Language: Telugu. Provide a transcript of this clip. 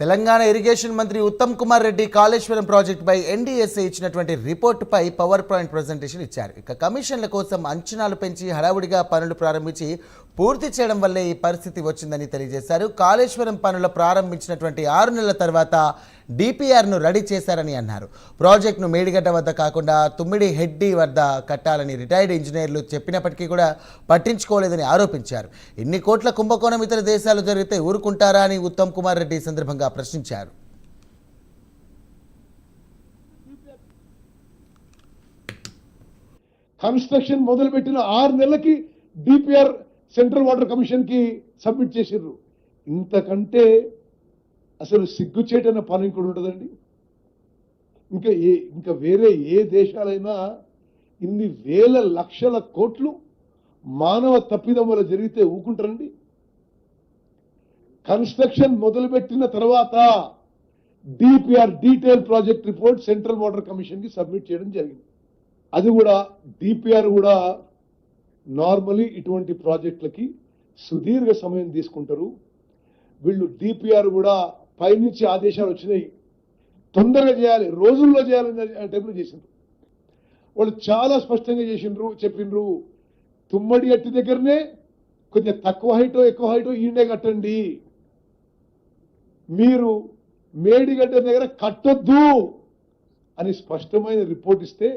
తెలంగాణ ఇరిగేషన్ మంత్రి ఉత్తమ్ కుమార్ రెడ్డి కాళేశ్వరం ప్రాజెక్టుపై ఎన్డీఎస్ఏ ఇచ్చినటువంటి రిపోర్టుపై పవర్ పాయింట్ ప్రజెంటేషన్ ఇచ్చారు. ఇక కమిషన్ల కోసం అంచనాలు పెంచి హడావుడిగా పనులు ప్రారంభించి పూర్తి చేయడం వల్లే ఈ పరిస్థితి వచ్చిందని తెలియజేశారు. కాళేశ్వరం పనులు ప్రారంభించినటువంటి 6 నెలల తర్వాత డిపిఆర్ను రెడీ చేశారని అన్నారు. ప్రాజెక్టును మేడిగడ్డ వద్ద కాకుండా తుమ్మిడి హెడ్డి వద్ద కట్టాలని రిటైర్డ్ ఇంజనీర్లు చెప్పినప్పటికీ కూడా పట్టించుకోలేదని ఆరోపించారు. ఇన్ని కోట్ల కుంభకోణం ఇతర దేశాలు జరిగితే ఊరుకుంటారా అని ఉత్తమ్ కుమార్ రెడ్డి సందర్భంగా ప్రశ్నించారు. కన్స్ట్రక్షన్ మొదలుపెట్టిన 6 నెలలకి డిపిఆర్ సెంట్రల్ వాటర్ కమిషన్ కి సబ్మిట్ చేసిర్రు. ఇంతకంటే అసలు సిగ్గుచేటైన పని ఇంకోటి ఉంటుందండి. ఇంకా వేరే ఏ దేశాలైనా ఇన్ని వేల లక్షల కోట్లు మానవ తప్పిదం వల్ల జరిగితే ఊకుంటారండి? కన్స్ట్రక్షన్ మొదలుపెట్టిన తర్వాత DPR detail project report central water commission కి సబ్మిట్ చేయడం జరిగింది. అది కూడా డిపిఆర్ కూడా నార్మలీ ఇటువంటి ప్రాజెక్టులకి సుదీర్ఘ సమయం తీసుకుంటారు. వీళ్ళు డిపిఆర్ కూడా పైనుంచి ఆదేశాలు వచ్చినాయి, తొందరగా చేయాలి, రోజుల్లో చేయాలని టైంలో చేసిండ్రు. వాళ్ళు చాలా స్పష్టంగా చెప్పిండ్రు తుమ్మడి అట్టి దగ్గరనే కొంచెం తక్కువ హైటో ఎక్కువ హైటో ఈయనే కట్టండి, మీరు మేడిగడ్డ దగ్గర కట్టొద్దు అని స్పష్టమైన రిపోర్ట్ ఇస్తే